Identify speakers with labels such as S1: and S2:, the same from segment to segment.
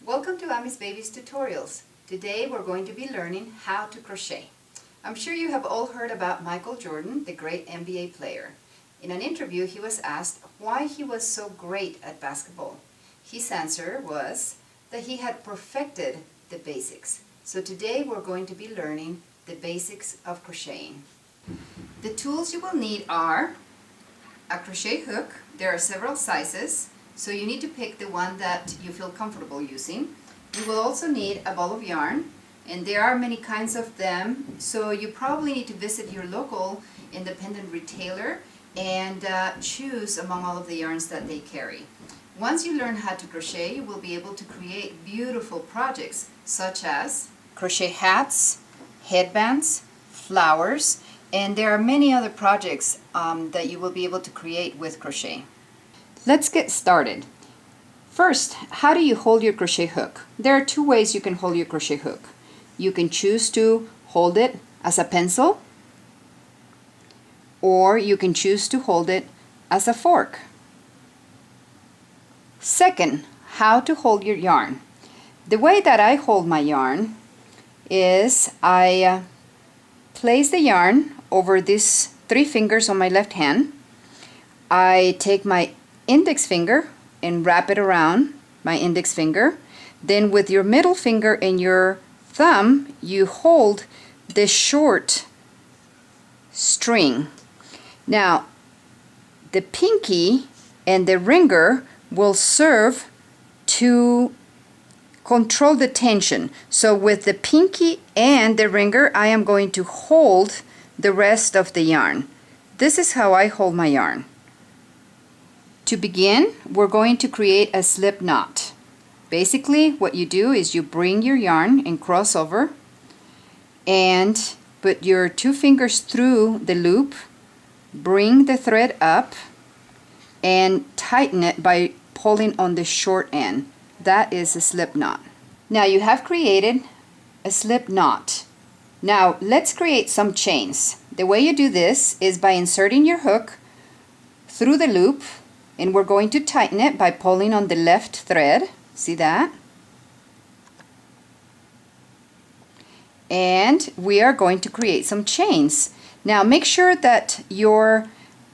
S1: Welcome to Ammee's Babies Tutorials. Today we're going to be learning how to crochet. I'm sure you have all heard about Michael Jordan, the great NBA player. In an interview he was asked why he was so great at basketball. His answer was that he had perfected the basics. So today we're going to be learning the basics of crocheting. The tools you will need are a crochet hook. There are several sizes, so you need to pick the one that you feel comfortable using. You will also need a ball of yarn, and there are many kinds of them, so you probably need to visit your local independent retailer and choose among all of the yarns that they carry. Once you learn how to crochet, you will be able to create beautiful projects such as crochet hats, headbands, flowers, and there are many other projects that you will be able to create with crochet. Let's get started. First, how do you hold your crochet hook? There are two ways you can hold your crochet hook. You can choose to hold it as a pencil, or you can choose to hold it as a fork. Second, how to hold your yarn. The way that I hold my yarn is I place the yarn over these three fingers on my left hand. I take my index finger and wrap it around my index finger. Then with your middle finger and your thumb, you hold the short string. Now, the pinky and the ringer will serve to control the tension. So with the pinky and the ringer, I am going to hold the rest of the yarn. This is how I hold my yarn. To begin, we're going to create a slip knot. Basically, what you do is you bring your yarn and cross over and put your two fingers through the loop, bring the thread up, and tighten it by pulling on the short end. That is a slip knot. Now you have created a slip knot. Now let's create some chains. The way you do this is by inserting your hook through the loop, and we're going to tighten it by pulling on the left thread. See that? And we are going to create some chains. Now make sure that your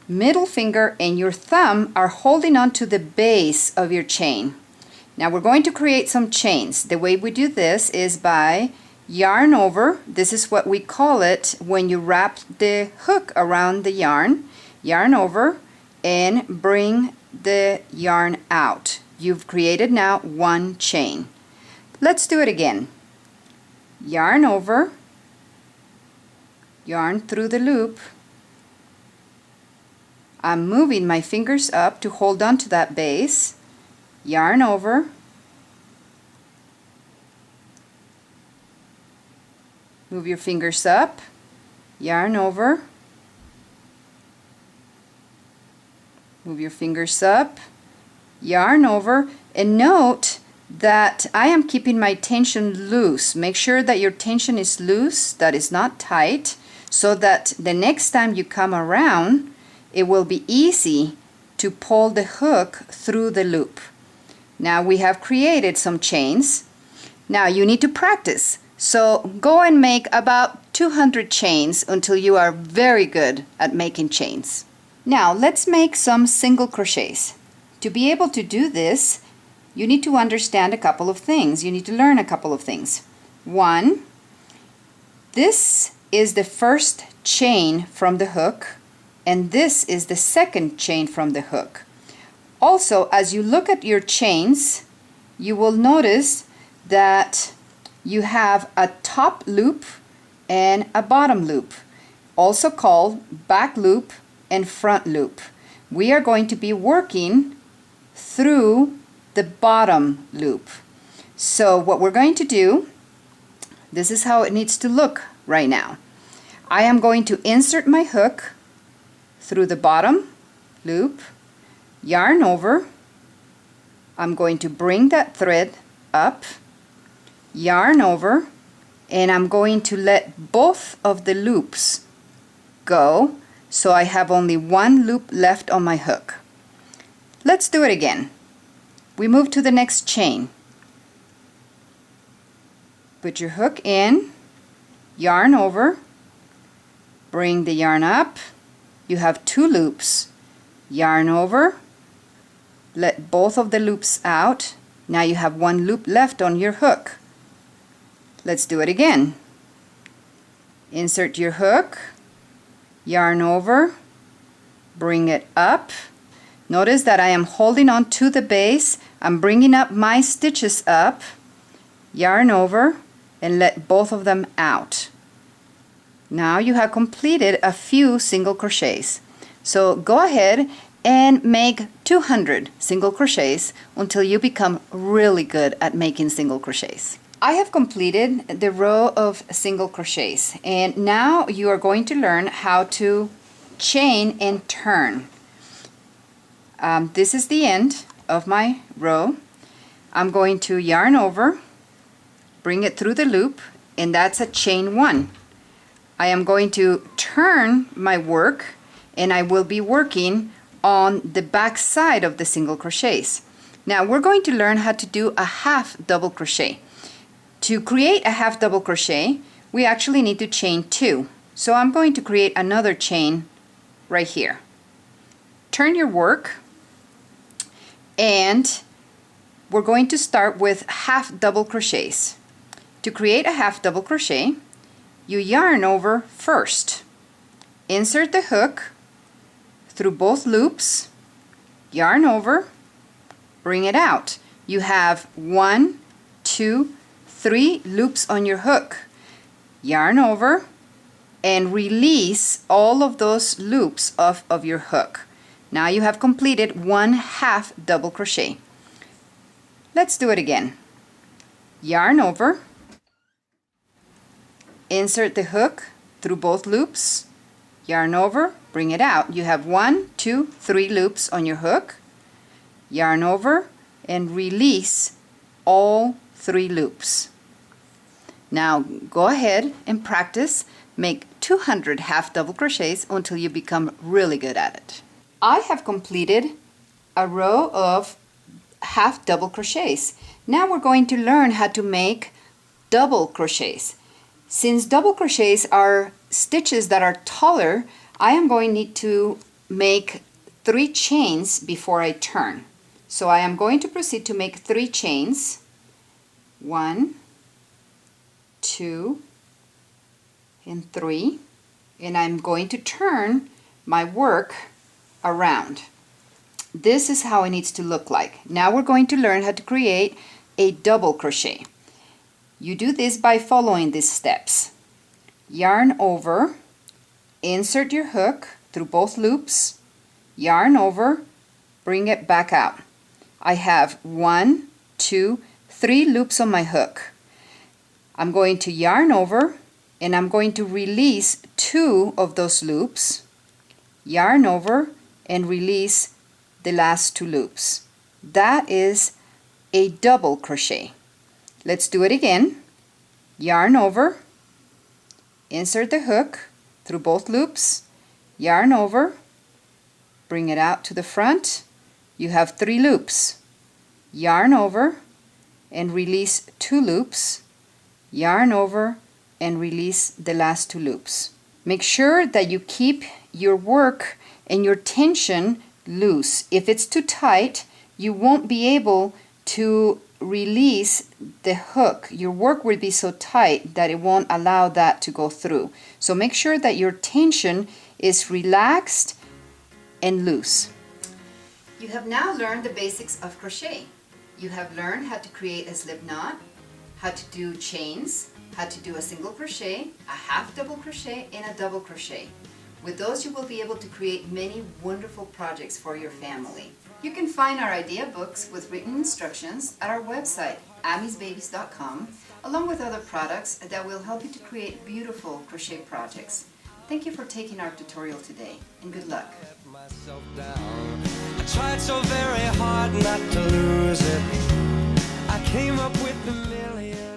S1: middle finger and your thumb are holding on to the base of your chain. Now we're going to create some chains. The way we do this is by yarn over. This is what we call it when you wrap the hook around the yarn. Yarn over and bring the yarn out. You've created now one chain. Let's do it again. Yarn over, yarn through the loop. I'm moving my fingers up to hold on to that base. Yarn over, move your fingers up, yarn over, move your fingers up, yarn over, and note that I am keeping my tension loose. Make sure that your tension is loose, that is not tight, so that the next time you come around, it will be easy to pull the hook through the loop. Now we have created some chains. Now you need to practice. So go and make about 200 chains until you are very good at making chains. Now let's make some single crochets. To be able to do this, you need to understand a couple of things. You need to learn a couple of things. One, this is the first chain from the hook, and this is the second chain from the hook. Also, as you look at your chains, you will notice that you have a top loop and a bottom loop, also called back loop and front loop. We are going to be working through the bottom loop. So what we're going to do, this is how it needs to look right now. I am going to insert my hook through the bottom loop, yarn over. I'm going to bring that thread up, yarn over, and I'm going to let both of the loops go, so I have only one loop left on my hook. Let's do it again. We move to the next chain. Put your hook in, yarn over, bring the yarn up. You have 2 loops. Yarn over, let both of the loops out. Now you have 1 loop left on your hook. Let's do it again. Insert your hook, yarn over, bring it up. Notice that I am holding on to the base. I'm bringing up my stitches up, yarn over, and let both of them out. Now you have completed a few single crochets. So go ahead and make 200 single crochets until you become really good at making single crochets. I have completed the row of single crochets, and now you are going to learn how to chain and turn. This is the end of my row. I'm going to yarn over, bring it through the loop, and that's a chain 1. I am going to turn my work, and I will be working on the back side of the single crochets. Now we're going to learn how to do a half double crochet. To create a half double crochet, we actually need to chain 2. So I'm going to create another chain right here. Turn your work, and we're going to start with half double crochets. To create a half double crochet, you yarn over first. Insert the hook through both loops, yarn over, bring it out. You have 1, 2, 3 loops on your hook. Yarn over and release all of those loops of your hook. Now you have completed 1 half double crochet. Let's do it again. Yarn over, insert the hook through both loops, yarn over, bring it out. You have 1, 2, 3 loops on your hook. Yarn over and release all 3 loops. Now go ahead and practice. Make 200 half double crochets until you become really good at it. I have completed a row of half double crochets. Now we're going to learn how to make double crochets. Since double crochets are stitches that are taller, I am going to need to make 3 chains before I turn. So I am going to proceed to make 3 chains. 1, 2, and 3. And I'm going to turn my work around. This is how it needs to look like. Now we're going to learn how to create a double crochet. You do this by following these steps. Yarn over, insert your hook through both loops, yarn over, bring it back out. I have 1, 2, 3 loops on my hook. I'm going to yarn over, and I'm going to release 2 of those loops, yarn over, and release the last 2 loops. That is a double crochet. Let's do it again. Yarn over, insert the hook through both loops, yarn over, bring it out to the front. You have 3 loops. Yarn over and release 2 loops, yarn over and release the last 2 loops. Make sure that you keep your work and your tension loose. If it's too tight, you won't be able to release the hook. Your work will be so tight that it won't allow that to go through. So make sure that your tension is relaxed and loose. You have now learned the basics of crochet. You have learned how to create a slip knot, how to do chains, how to do a single crochet, a half double crochet, and a double crochet. With those, you will be able to create many wonderful projects for your family. You can find our idea books with written instructions at our website, ammeesbabies.com, along with other products that will help you to create beautiful crochet projects. Thank you for taking our tutorial today, and good luck. I tried so very hard not to lose it. I came up with a million